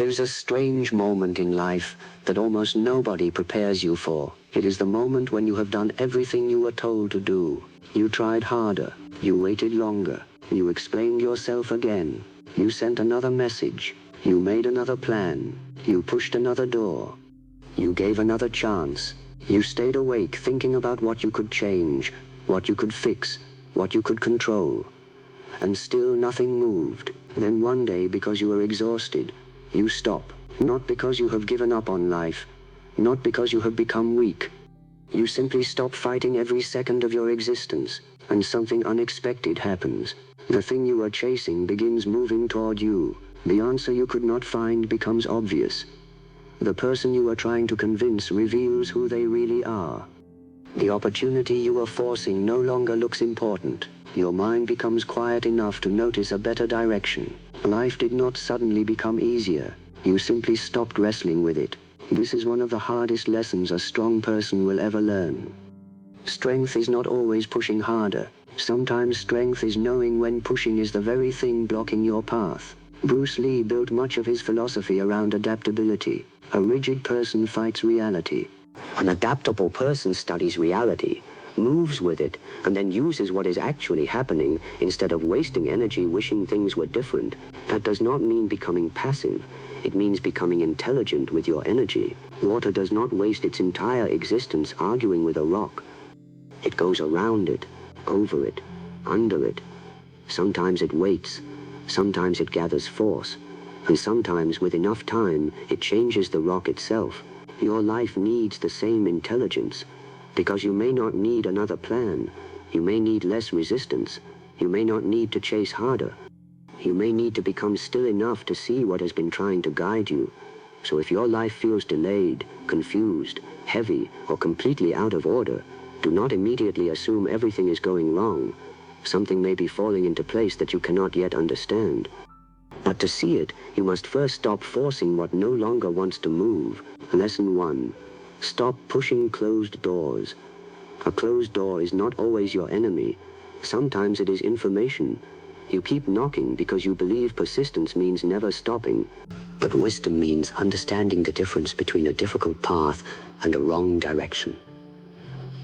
There's a strange moment in life that almost nobody prepares you for. It is the moment when you have done everything you were told to do. You tried harder. You waited longer. You explained yourself again. You sent another message. You made another plan. You pushed another door. You gave another chance. You stayed awake thinking about what you could change, what you could fix, what you could control. And still nothing moved. Then one day, because you were exhausted, you stop. Not because you have given up on life, not because you have become weak. You simply stop fighting every second of your existence, and something unexpected happens. The thing you are chasing begins moving toward you. The answer you could not find becomes obvious. The person you are trying to convince reveals who they really are. The opportunity you are forcing no longer looks important. Your mind becomes quiet enough to notice a better direction. Life did not suddenly become easier. You simply stopped wrestling with it. This is one of the hardest lessons a strong person will ever learn. Strength is not always pushing harder. Sometimes strength is knowing when pushing is the very thing blocking your path. Bruce Lee built much of his philosophy around adaptability. A rigid person fights reality. An adaptable person studies reality, moves with it, and then uses what is actually happening instead of wasting energy wishing things were different. That does not mean becoming passive. It means becoming intelligent with your energy. Water does not waste its entire existence arguing with a rock. It goes around it, over it, under it. Sometimes it waits, sometimes it gathers force, and sometimes with enough time it changes the rock itself. Your life needs the same intelligence, because you may not need another plan. You may need less resistance. You may not need to chase harder. You may need to become still enough to see what has been trying to guide you. So if your life feels delayed, confused, heavy, or completely out of order, do not immediately assume everything is going wrong. Something may be falling into place that you cannot yet understand. But to see it, you must first stop forcing what no longer wants to move. Lesson 1. Stop pushing closed doors. A closed door is not always your enemy. Sometimes it is information. You keep knocking because you believe persistence means never stopping. But wisdom means understanding the difference between a difficult path and a wrong direction.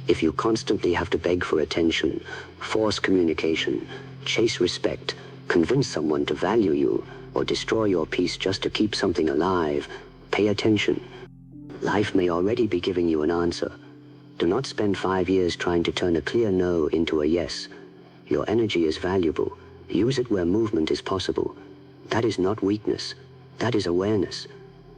If you constantly have to beg for attention, force communication, chase respect, convince someone to value you, or destroy your peace just to keep something alive, pay attention. Life may already be giving you an answer. Do not spend 5 years trying to turn a clear no into a yes. Your energy is valuable. Use it where movement is possible. That is not weakness. That is awareness.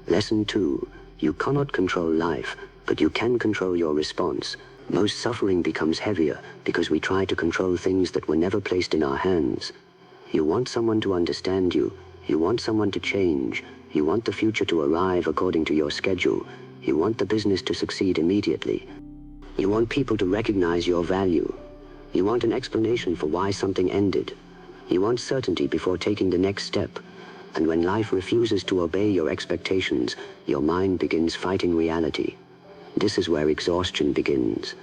Lesson 2. You cannot control life, but you can control your response. Most suffering becomes heavier because we try to control things that were never placed in our hands. You want someone to understand you. You want someone to change. You want the future to arrive according to your schedule. You want the business to succeed immediately. You want people to recognize your value. You want an explanation for why something ended. You want certainty before taking the next step. And when life refuses to obey your expectations, your mind begins fighting reality. This is where exhaustion begins.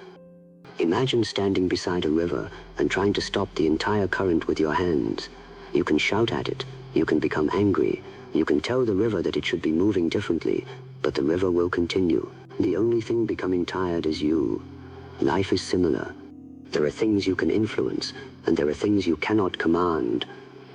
Imagine standing beside a river and trying to stop the entire current with your hands. You can shout at it. You can become angry. You can tell the river that it should be moving differently, but the river will continue. The only thing becoming tired is you. Life is similar. There are things you can influence, and there are things you cannot command.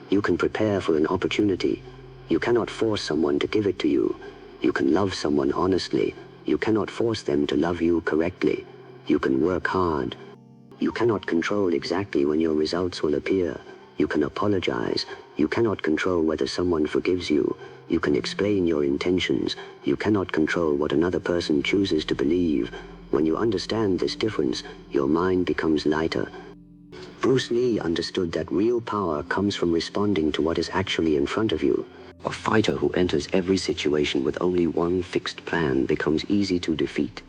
You can prepare for an opportunity. You cannot force someone to give it to you. You can love someone honestly. You cannot force them to love you correctly. You can work hard. You cannot control exactly when your results will appear. You can apologize. You cannot control whether someone forgives you. You can explain your intentions. You cannot control what another person chooses to believe. When you understand this difference, your mind becomes lighter. Bruce Lee understood that real power comes from responding to what is actually in front of you. A fighter who enters every situation with only one fixed plan becomes easy to defeat.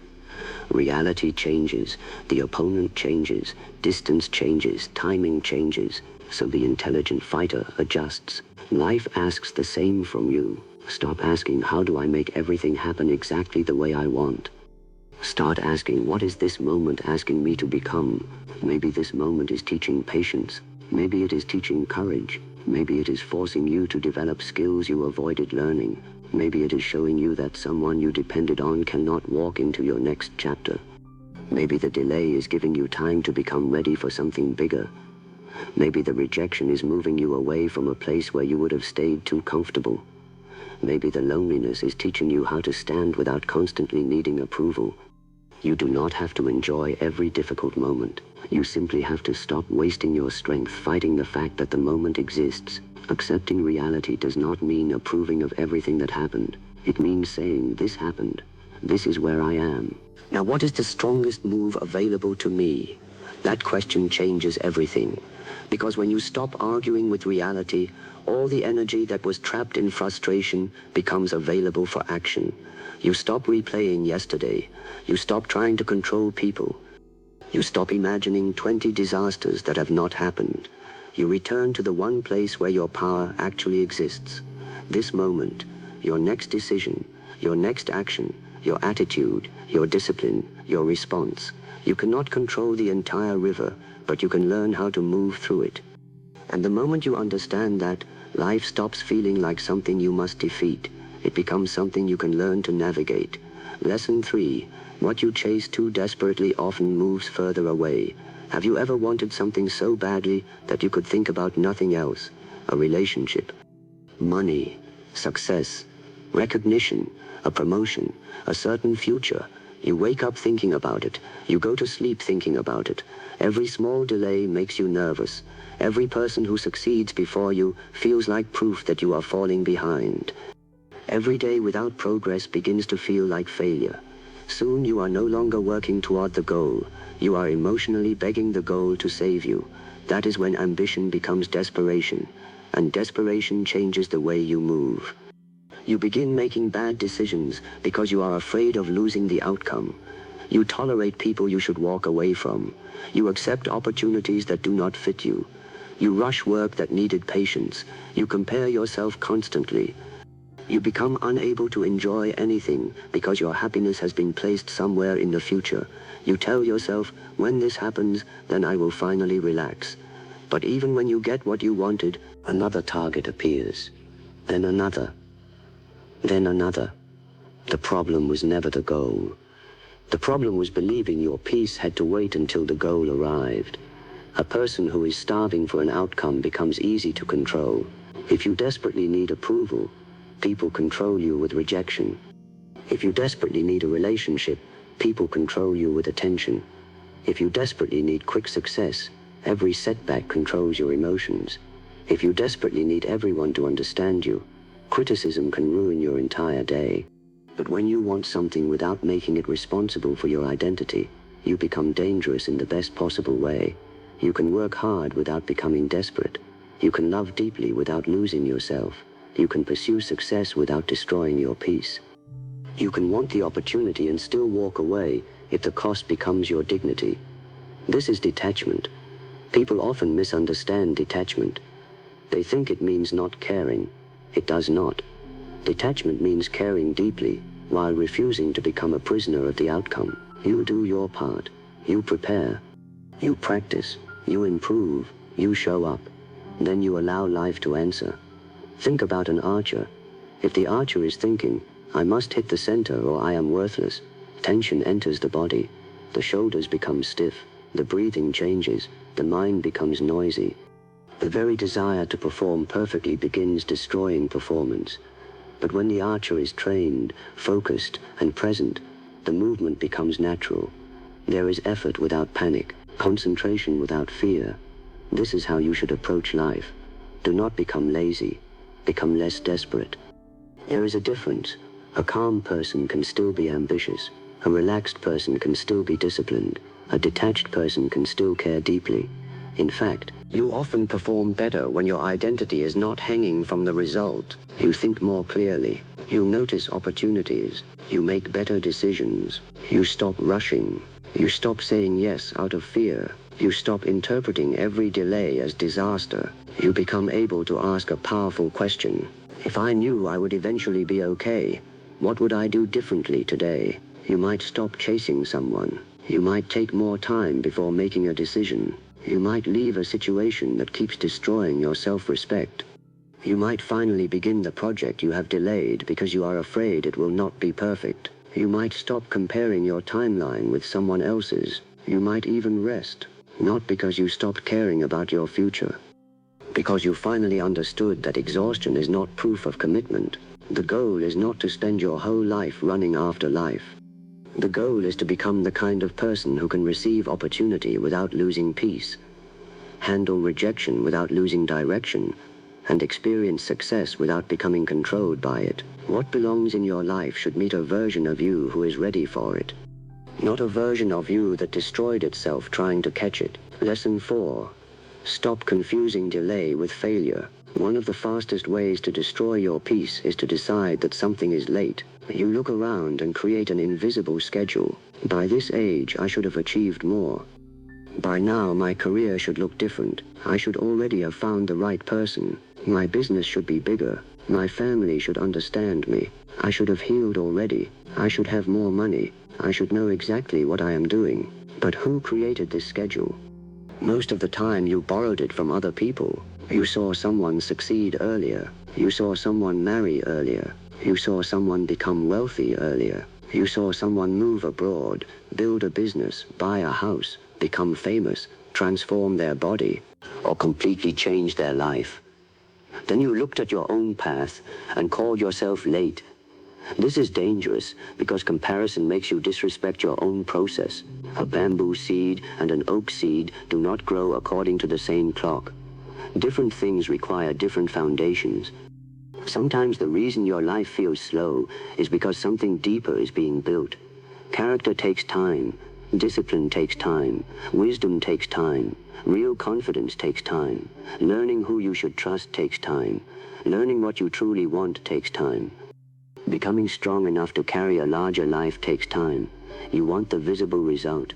Reality changes, the opponent changes, distance changes, timing changes, so the intelligent fighter adjusts. Life asks the same from you. Stop asking, how do I make everything happen exactly the way I want? Start asking, what is this moment asking me to become? Maybe this moment is teaching patience. Maybe it is teaching courage. Maybe it is forcing you to develop skills you avoided learning. Maybe it is showing you that someone you depended on cannot walk into your next chapter. Maybe the delay is giving you time to become ready for something bigger. Maybe the rejection is moving you away from a place where you would have stayed too comfortable. Maybe the loneliness is teaching you how to stand without constantly needing approval. You do not have to enjoy every difficult moment. You simply have to stop wasting your strength fighting the fact that the moment exists. Accepting reality does not mean approving of everything that happened. It means saying, this happened. This is where I am. Now, what is the strongest move available to me? That question changes everything. Because when you stop arguing with reality, all the energy that was trapped in frustration becomes available for action. You stop replaying yesterday. You stop trying to control people. You stop imagining 20 disasters that have not happened. You return to the one place where your power actually exists. This moment, your next decision, your next action, your attitude, your discipline, your response. You cannot control the entire river, but you can learn how to move through it. And the moment you understand that, life stops feeling like something you must defeat. It becomes something you can learn to navigate. Lesson 3. What you chase too desperately often moves further away. Have you ever wanted something so badly that you could think about nothing else? A relationship, money, success, recognition, a promotion, a certain future. You wake up thinking about it. You go to sleep thinking about it. Every small delay makes you nervous. Every person who succeeds before you feels like proof that you are falling behind. Every day without progress begins to feel like failure. Soon you are no longer working toward the goal. You are emotionally begging the goal to save you. That is when ambition becomes desperation, and desperation changes the way you move. You begin making bad decisions because you are afraid of losing the outcome. You tolerate people you should walk away from. You accept opportunities that do not fit you. You rush work that needed patience. You compare yourself constantly. You become unable to enjoy anything because your happiness has been placed somewhere in the future. You tell yourself, when this happens, then I will finally relax. But even when you get what you wanted, another target appears. Then another. Then another. The problem was never the goal. The problem was believing your peace had to wait until the goal arrived. A person who is starving for an outcome becomes easy to control. If you desperately need approval, people control you with rejection. If you desperately need a relationship, people control you with attention. If you desperately need quick success, every setback controls your emotions. If you desperately need everyone to understand you, criticism can ruin your entire day. But when you want something without making it responsible for your identity, you become dangerous in the best possible way. You can work hard without becoming desperate. You can love deeply without losing yourself. You can pursue success without destroying your peace. You can want the opportunity and still walk away if the cost becomes your dignity. This is detachment. People often misunderstand detachment. They think it means not caring. It does not. Detachment means caring deeply while refusing to become a prisoner of the outcome. You do your part. You prepare. You practice. You improve. You show up. Then you allow life to answer. Think about an archer. If the archer is thinking, I must hit the center or I am worthless, tension enters the body. The shoulders become stiff. The breathing changes. The mind becomes noisy. The very desire to perform perfectly begins destroying performance. But when the archer is trained, focused, and present, the movement becomes natural. There is effort without panic, concentration without fear. This is how you should approach life. Do not become lazy. Become less desperate. There is a difference. A calm person can still be ambitious. A relaxed person can still be disciplined. A detached person can still care deeply. In fact, you often perform better when your identity is not hanging from the result. You think more clearly. You notice opportunities. You make better decisions. You stop rushing. You stop saying yes out of fear. You stop interpreting every delay as disaster. You become able to ask a powerful question. If I knew I would eventually be okay, what would I do differently today? You might stop chasing someone. You might take more time before making a decision. You might leave a situation that keeps destroying your self-respect. You might finally begin the project you have delayed because you are afraid it will not be perfect. You might stop comparing your timeline with someone else's. You might even rest, not because you stopped caring about your future, because you finally understood that exhaustion is not proof of commitment. The goal is not to spend your whole life running after life. The goal is to become the kind of person who can receive opportunity without losing peace, handle rejection without losing direction, and experience success without becoming controlled by it. What belongs in your life should meet a version of you who is ready for it, not a version of you that destroyed itself trying to catch it. Lesson 4. Stop confusing delay with failure. One of the fastest ways to destroy your peace is to decide that something is late. You look around and create an invisible schedule. By this age, I should have achieved more. By now, my career should look different. I should already have found the right person. My business should be bigger. My family should understand me. I should have healed already. I should have more money. I should know exactly what I am doing. But who created this schedule? Most of the time you borrowed it from other people. You saw someone succeed earlier. You saw someone marry earlier. You saw someone become wealthy earlier. You saw someone move abroad, build a business, buy a house, become famous, transform their body, or completely change their life. Then you looked at your own path and called yourself late. This is dangerous because comparison makes you disrespect your own process. A bamboo seed and an oak seed do not grow according to the same clock. Different things require different foundations. Sometimes the reason your life feels slow is because something deeper is being built. Character takes time. Discipline takes time. Wisdom takes time. Real confidence takes time. Learning who you should trust takes time. Learning what you truly want takes time. Becoming strong enough to carry a larger life takes time. You want the visible result.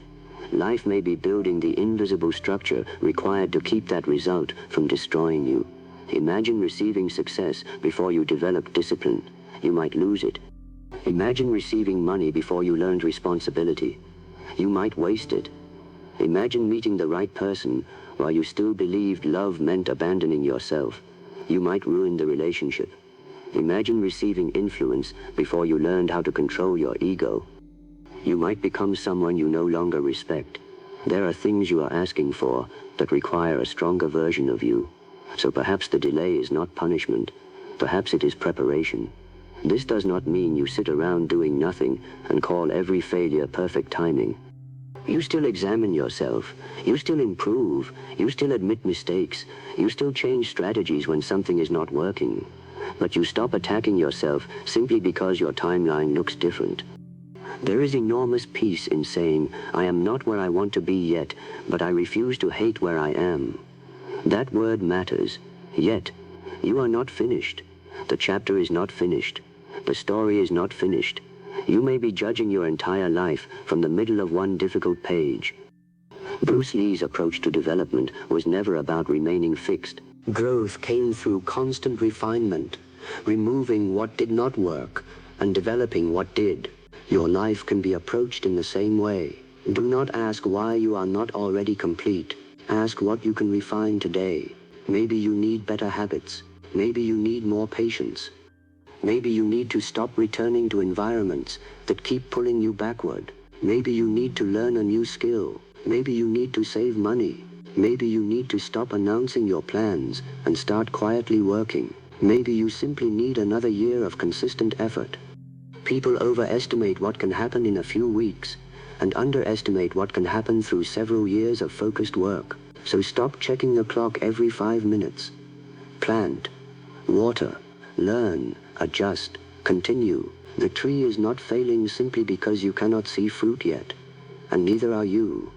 Life may be building the invisible structure required to keep that result from destroying you. Imagine receiving success before you develop discipline. You might lose it. Imagine receiving money before you learned responsibility. You might waste it. Imagine meeting the right person while you still believed love meant abandoning yourself. You might ruin the relationship. Imagine receiving influence before you learned how to control your ego. You might become someone you no longer respect. There are things you are asking for that require a stronger version of you. So perhaps the delay is not punishment. Perhaps it is preparation. This does not mean you sit around doing nothing and call every failure perfect timing. You still examine yourself. You still improve. You still admit mistakes. You still change strategies when something is not working. But you stop attacking yourself simply because your timeline looks different. There is enormous peace in saying, I am not where I want to be yet, but I refuse to hate where I am. That word matters. Yet, you are not finished. The chapter is not finished. The story is not finished. You may be judging your entire life from the middle of one difficult page. Bruce Lee's approach to development was never about remaining fixed. Growth came through constant refinement, removing what did not work and developing what did. Your life can be approached in the same way. Do not ask why you are not already complete. Ask what you can refine today. Maybe you need better habits. Maybe you need more patience. Maybe you need to stop returning to environments that keep pulling you backward. Maybe you need to learn a new skill. Maybe you need to save money. Maybe you need to stop announcing your plans and start quietly working. Maybe you simply need another year of consistent effort. People overestimate what can happen in a few weeks and underestimate what can happen through several years of focused work. So stop checking the clock every 5 minutes. Plant, water, learn, adjust, continue. The tree is not failing simply because you cannot see fruit yet, and neither are you.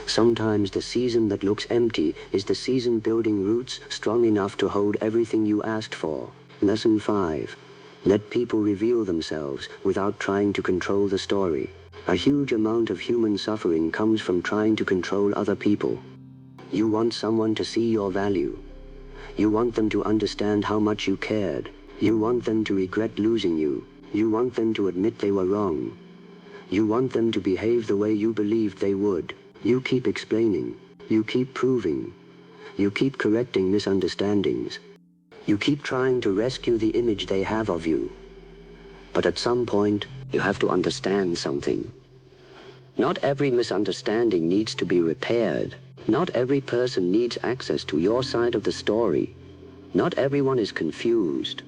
Sometimes the season that looks empty is the season building roots strong enough to hold everything you asked for. Lesson 5. Let people reveal themselves without trying to control the story. A huge amount of human suffering comes from trying to control other people. You want someone to see your value. You want them to understand how much you cared. You want them to regret losing you. You want them to admit they were wrong. You want them to behave the way you believed they would. You keep explaining. You keep proving. You keep correcting misunderstandings. You keep trying to rescue the image they have of you. But at some point, you have to understand something. Not every misunderstanding needs to be repaired. Not every person needs access to your side of the story. Not everyone is confused.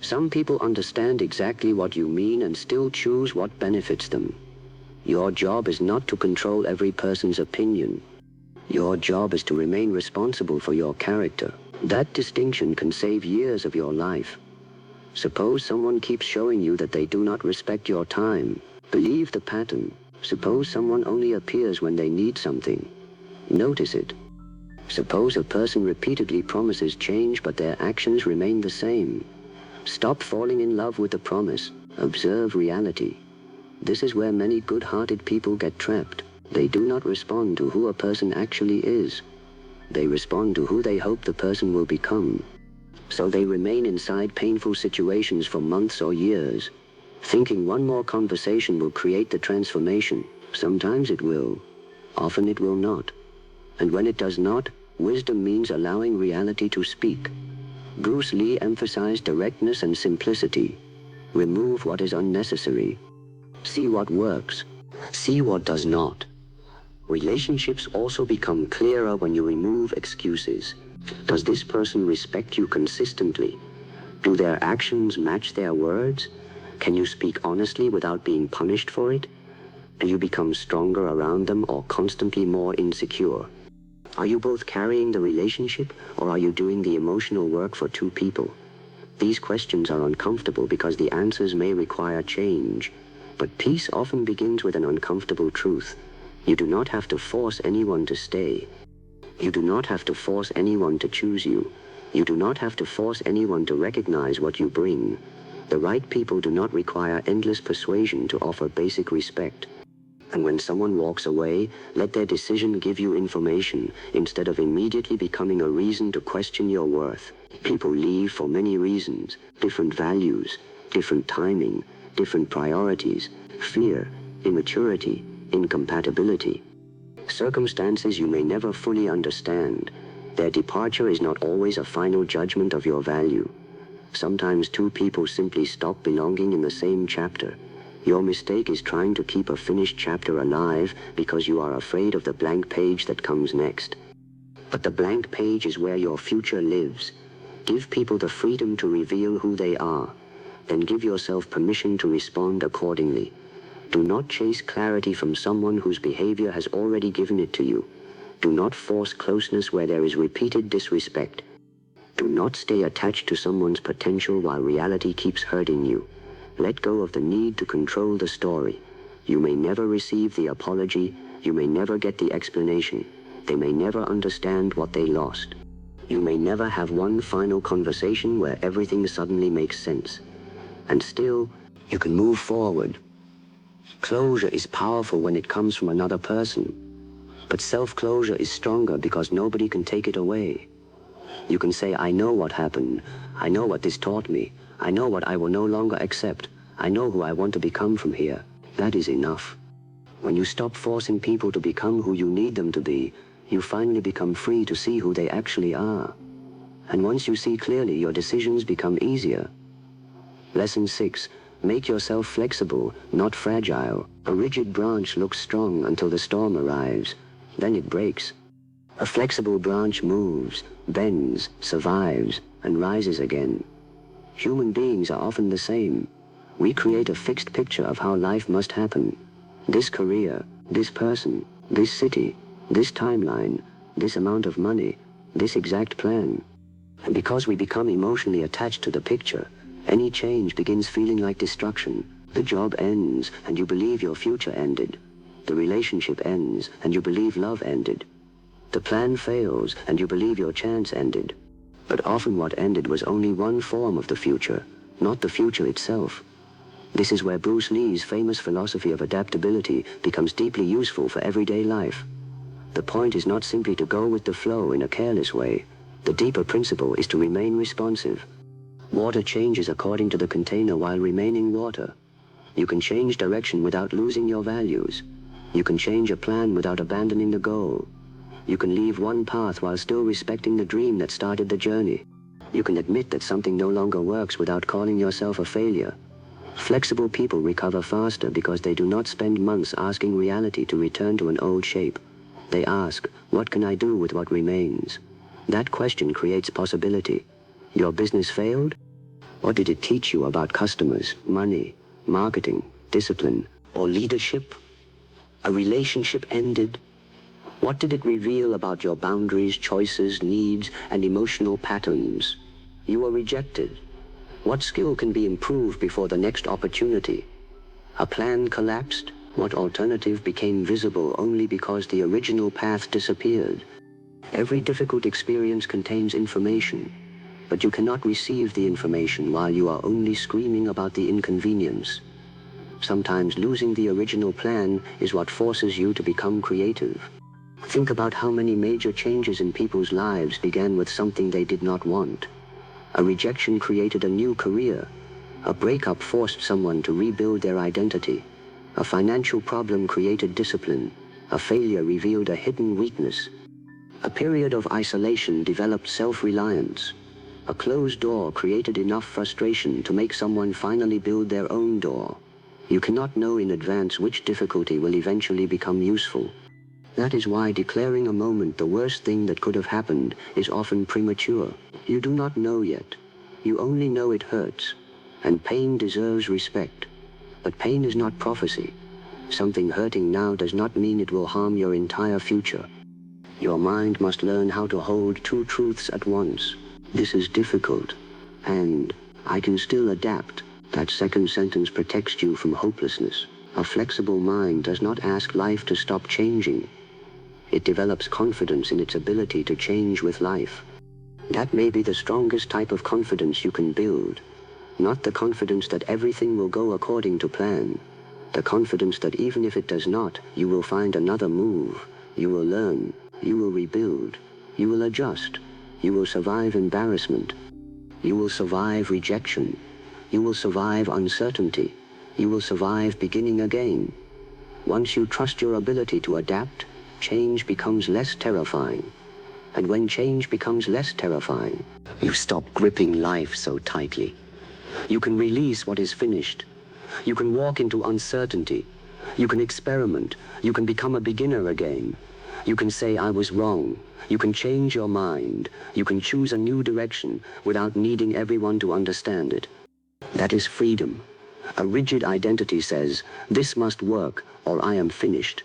Some people understand exactly what you mean and still choose what benefits them. Your job is not to control every person's opinion. Your job is to remain responsible for your character. That distinction can save years of your life. Suppose someone keeps showing you that they do not respect your time. Believe the pattern. Suppose someone only appears when they need something. Notice it. Suppose a person repeatedly promises change but their actions remain the same. Stop falling in love with the promise. Observe reality. This is where many good-hearted people get trapped. They do not respond to who a person actually is. They respond to who they hope the person will become. So they remain inside painful situations for months or years, thinking one more conversation will create the transformation. Sometimes it will. Often it will not. And when it does not, wisdom means allowing reality to speak. Bruce Lee emphasized directness and simplicity. Remove what is unnecessary. See what works. See what does not. Relationships also become clearer when you remove excuses. Does this person respect you consistently? Do their actions match their words? Can you speak honestly without being punished for it? Do you become stronger around them or constantly more insecure? Are you both carrying the relationship, or are you doing the emotional work for two people? These questions are uncomfortable because the answers may require change. But peace often begins with an uncomfortable truth. You do not have to force anyone to stay. You do not have to force anyone to choose you. You do not have to force anyone to recognize what you bring. The right people do not require endless persuasion to offer basic respect. And when someone walks away, let their decision give you information, instead of immediately becoming a reason to question your worth. People leave for many reasons: different values, different timing, different priorities, fear, immaturity, incompatibility. Circumstances you may never fully understand. Their departure is not always a final judgment of your value. Sometimes two people simply stop belonging in the same chapter. Your mistake is trying to keep a finished chapter alive because you are afraid of the blank page that comes next. But the blank page is where your future lives. Give people the freedom to reveal who they are. Then give yourself permission to respond accordingly. Do not chase clarity from someone whose behavior has already given it to you. Do not force closeness where there is repeated disrespect. Do not stay attached to someone's potential while reality keeps hurting you. Let go of the need to control the story. You may never receive the apology. You may never get the explanation. They may never understand what they lost. You may never have one final conversation where everything suddenly makes sense. And still, you can move forward. Closure is powerful when it comes from another person. But self-closure is stronger because nobody can take it away. You can say, I know what happened. I know what this taught me. I know what I will no longer accept. I know who I want to become from here. That is enough. When you stop forcing people to become who you need them to be, you finally become free to see who they actually are. And once you see clearly, your decisions become easier. Lesson 6. Make yourself flexible, not fragile. A rigid branch looks strong until the storm arrives. Then it breaks. A flexible branch moves, bends, survives, and rises again. Human beings are often the same. We create a fixed picture of how life must happen. This career, this person, this city, this timeline, this amount of money, this exact plan. And because we become emotionally attached to the picture, any change begins feeling like destruction. The job ends, and you believe your future ended. The relationship ends, and you believe love ended. The plan fails, and you believe your chance ended. But often what ended was only one form of the future, not the future itself. This is where Bruce Lee's famous philosophy of adaptability becomes deeply useful for everyday life. The point is not simply to go with the flow in a careless way. The deeper principle is to remain responsive. Water changes according to the container while remaining water. You can change direction without losing your values. You can change a plan without abandoning the goal. You can leave one path while still respecting the dream that started the journey. You can admit that something no longer works without calling yourself a failure. Flexible people recover faster because they do not spend months asking reality to return to an old shape. They ask, what can I do with what remains? That question creates possibility. Your business failed? What did it teach you about customers, money, marketing, discipline, or leadership? A relationship ended? What did it reveal about your boundaries, choices, needs, and emotional patterns? You were rejected. What skill can be improved before the next opportunity? A plan collapsed? What alternative became visible only because the original path disappeared? Every difficult experience contains information, but you cannot receive the information while you are only screaming about the inconvenience. Sometimes losing the original plan is what forces you to become creative. Think about how many major changes in people's lives began with something they did not want. A rejection created a new career. A breakup forced someone to rebuild their identity. A financial problem created discipline. A failure revealed a hidden weakness. A period of isolation developed self-reliance. A closed door created enough frustration to make someone finally build their own door. You cannot know in advance which difficulty will eventually become useful. That is why declaring a moment the worst thing that could have happened is often premature. You do not know yet. You only know it hurts. And pain deserves respect. But pain is not prophecy. Something hurting now does not mean it will harm your entire future. Your mind must learn how to hold two truths at once. This is difficult. And I can still adapt. That second sentence protects you from hopelessness. A flexible mind does not ask life to stop changing. It develops confidence in its ability to change with life. That may be the strongest type of confidence you can build. Not the confidence that everything will go according to plan. The confidence that even if it does not, you will find another move. You will learn. You will rebuild. You will adjust. You will survive embarrassment. You will survive rejection. You will survive uncertainty. You will survive beginning again. Once you trust your ability to adapt, change becomes less terrifying. And when change becomes less terrifying, you stop gripping life so tightly. You can release what is finished. You can walk into uncertainty. You can experiment. You can become a beginner again. You can say, I was wrong. You can change your mind. You can choose a new direction without needing everyone to understand it. That is freedom. A rigid identity says, this must work or I am finished.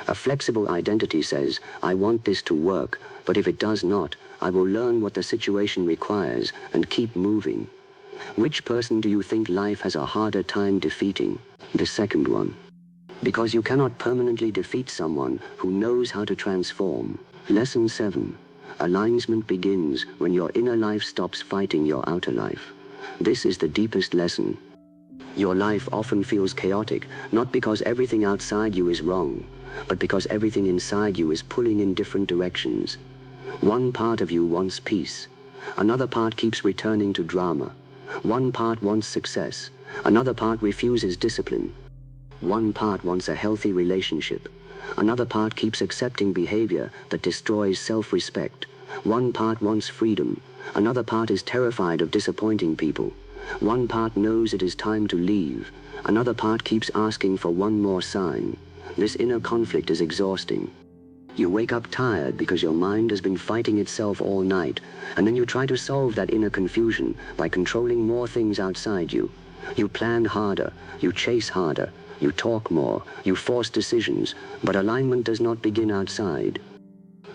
A flexible identity says, I want this to work, but if it does not, I will learn what the situation requires and keep moving. Which person do you think life has a harder time defeating? The second one. Because you cannot permanently defeat someone who knows how to transform. Lesson 7. Alignment begins when your inner life stops fighting your outer life. This is the deepest lesson. Your life often feels chaotic, not because everything outside you is wrong, but because everything inside you is pulling in different directions. One part of you wants peace. Another part keeps returning to drama. One part wants success. Another part refuses discipline. One part wants a healthy relationship. Another part keeps accepting behavior that destroys self-respect. One part wants freedom. Another part is terrified of disappointing people. One part knows it is time to leave. Another part keeps asking for one more sign. This inner conflict is exhausting. You wake up tired because your mind has been fighting itself all night, and then you try to solve that inner confusion by controlling more things outside you. You plan harder, you chase harder, you talk more, you force decisions, but alignment does not begin outside.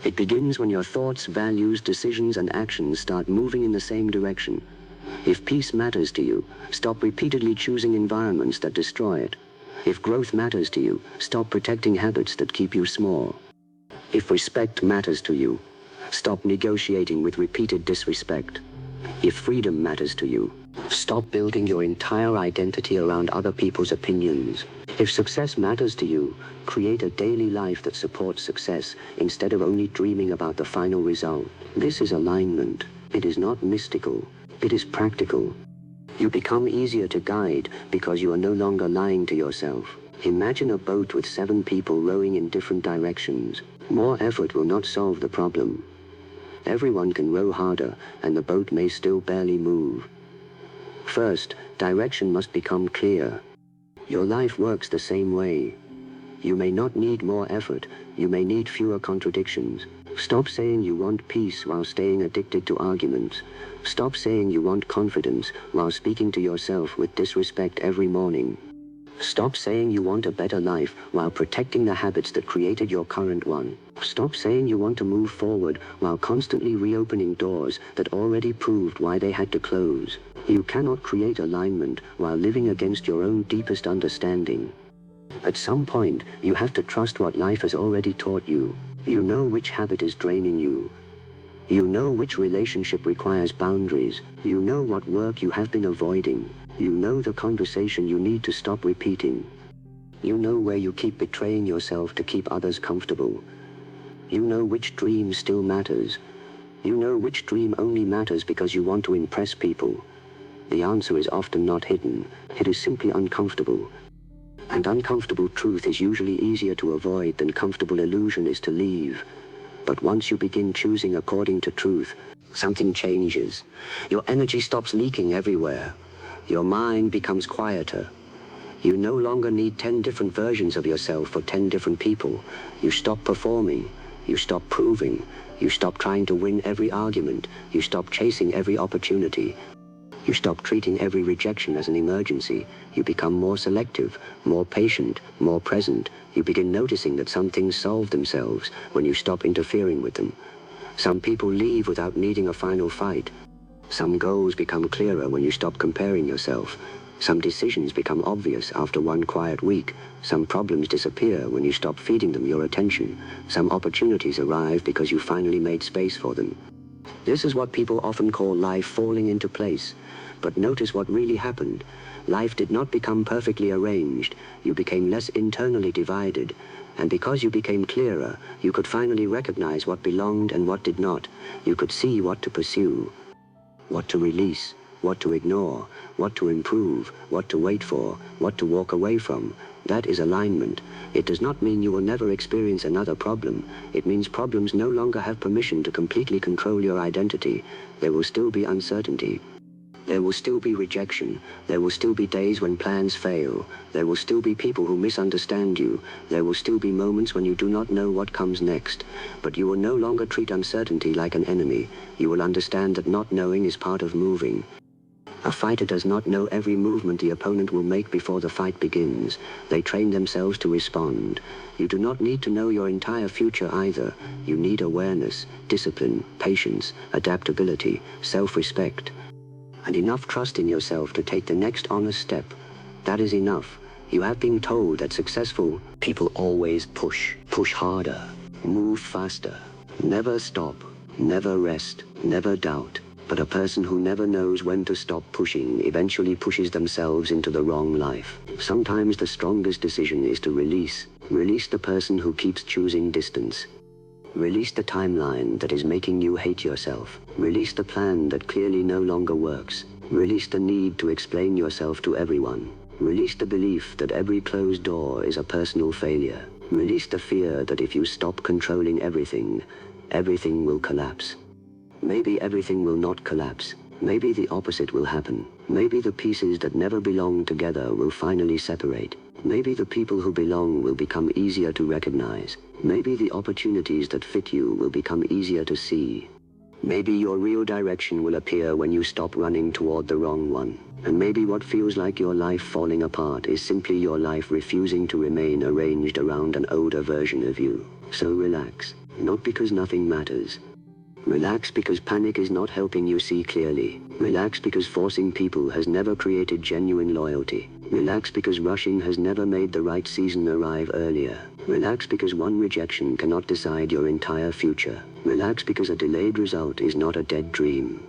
It begins when your thoughts, values, decisions, and actions start moving in the same direction. If peace matters to you, stop repeatedly choosing environments that destroy it. If growth matters to you, stop protecting habits that keep you small. If respect matters to you, stop negotiating with repeated disrespect. If freedom matters to you, stop building your entire identity around other people's opinions. If success matters to you, create a daily life that supports success instead of only dreaming about the final result. This is alignment. It is not mystical. It is practical. You become easier to guide because you are no longer lying to yourself. Imagine a boat with 7 people rowing in different directions. More effort will not solve the problem. Everyone can row harder, and the boat may still barely move. First, direction must become clear. Your life works the same way. You may not need more effort, you may need fewer contradictions. Stop saying you want peace while staying addicted to arguments. Stop saying you want confidence while speaking to yourself with disrespect every morning. Stop saying you want a better life while protecting the habits that created your current one. Stop saying you want to move forward while constantly reopening doors that already proved why they had to close. You cannot create alignment while living against your own deepest understanding. At some point, you have to trust what life has already taught you. You know which habit is draining you. You know which relationship requires boundaries. You know what work you have been avoiding. You know the conversation you need to stop repeating. You know where you keep betraying yourself to keep others comfortable. You know which dream still matters. You know which dream only matters because you want to impress people. The answer is often not hidden. It is simply uncomfortable. And uncomfortable truth is usually easier to avoid than comfortable illusion is to leave. But once you begin choosing according to truth, something changes. Your energy stops leaking everywhere. Your mind becomes quieter. You no longer need 10 different versions of yourself for 10 different people. You stop performing. You stop proving. You stop trying to win every argument. You stop chasing every opportunity. You stop treating every rejection as an emergency. You become more selective, more patient, more present. You begin noticing that some things solve themselves when you stop interfering with them. Some people leave without needing a final fight. Some goals become clearer when you stop comparing yourself. Some decisions become obvious after one quiet week. Some problems disappear when you stop feeding them your attention. Some opportunities arrive because you finally made space for them. This is what people often call life falling into place. But notice what really happened. Life did not become perfectly arranged. You became less internally divided. And because you became clearer, you could finally recognize what belonged and what did not. You could see what to pursue, what to release, what to ignore, what to improve, what to wait for, what to walk away from. That is alignment. It does not mean you will never experience another problem. It means problems no longer have permission to completely control your identity. There will still be uncertainty. There will still be rejection. There will still be days when plans fail. There will still be people who misunderstand you. There will still be moments when you do not know what comes next. But you will no longer treat uncertainty like an enemy. You will understand that not knowing is part of moving. A fighter does not know every movement the opponent will make before the fight begins. They train themselves to respond. You do not need to know your entire future either. You need awareness, discipline, patience, adaptability, self-respect, and enough trust in yourself to take the next honest step. That is enough. You have been told that successful people always push harder, move faster, never stop, never rest, never doubt. But a person who never knows when to stop pushing eventually pushes themselves into the wrong life. Sometimes the strongest decision is to release the person who keeps choosing distance. Release the timeline that is making you hate yourself. Release the plan that clearly no longer works. Release the need to explain yourself to everyone. Release the belief that every closed door is a personal failure. Release the fear that if you stop controlling everything, everything will collapse. Maybe everything will not collapse. Maybe the opposite will happen. Maybe the pieces that never belonged together will finally separate. Maybe the people who belong will become easier to recognize. Maybe the opportunities that fit you will become easier to see. Maybe your real direction will appear when you stop running toward the wrong one. And maybe what feels like your life falling apart is simply your life refusing to remain arranged around an older version of you. So relax, not because nothing matters. Relax because panic is not helping you see clearly. Relax because forcing people has never created genuine loyalty. Relax because rushing has never made the right season arrive earlier. Relax because one rejection cannot decide your entire future. Relax because a delayed result is not a dead dream.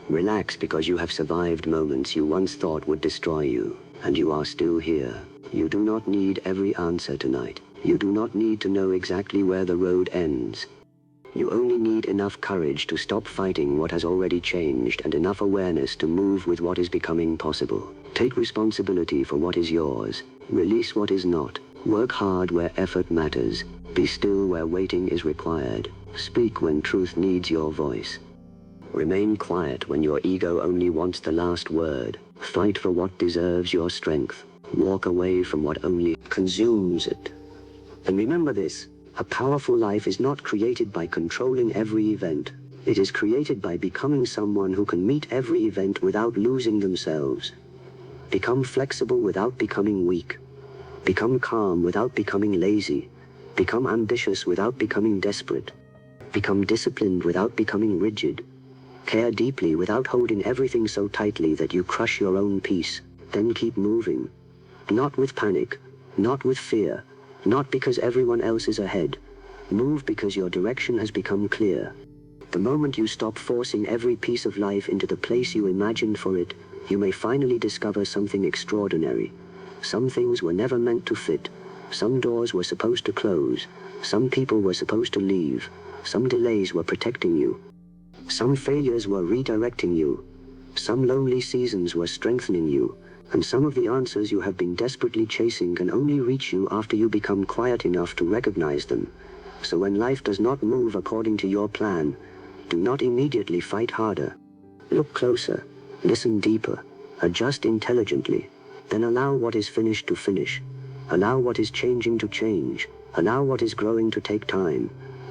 Relax because you have survived moments you once thought would destroy you, and you are still here. You do not need every answer tonight. You do not need to know exactly where the road ends. You only need enough courage to stop fighting what has already changed and enough awareness to move with what is becoming possible. Take responsibility for what is yours. Release what is not. Work hard where effort matters. Be still where waiting is required. Speak when truth needs your voice. Remain quiet when your ego only wants the last word. Fight for what deserves your strength. Walk away from what only consumes it. And remember this, a powerful life is not created by controlling every event. It is created by becoming someone who can meet every event without losing themselves. Become flexible without becoming weak. Become calm without becoming lazy. Become ambitious without becoming desperate. Become disciplined without becoming rigid. Care deeply without holding everything so tightly that you crush your own peace. Then keep moving. Not with panic, not with fear, not because everyone else is ahead. Move because your direction has become clear. The moment you stop forcing every piece of life into the place you imagined for it, you may finally discover something extraordinary. Some things were never meant to fit. Some doors were supposed to close. Some people were supposed to leave. Some delays were protecting you. Some failures were redirecting you. Some lonely seasons were strengthening you. And some of the answers you have been desperately chasing can only reach you after you become quiet enough to recognize them. So when life does not move according to your plan, do not immediately fight harder. Look closer, listen deeper, adjust intelligently, then allow what is finished to finish. Allow what is changing to change. Allow what is growing to take time.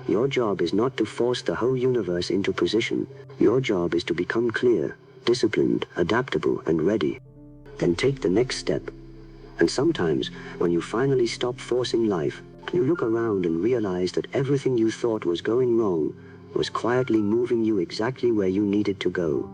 Your job is not to force the whole universe into position. Your job is to become clear, disciplined, adaptable, and ready. Then take the next step. And sometimes, when you finally stop forcing life, you look around and realize that everything you thought was going wrong was quietly moving you exactly where you needed to go.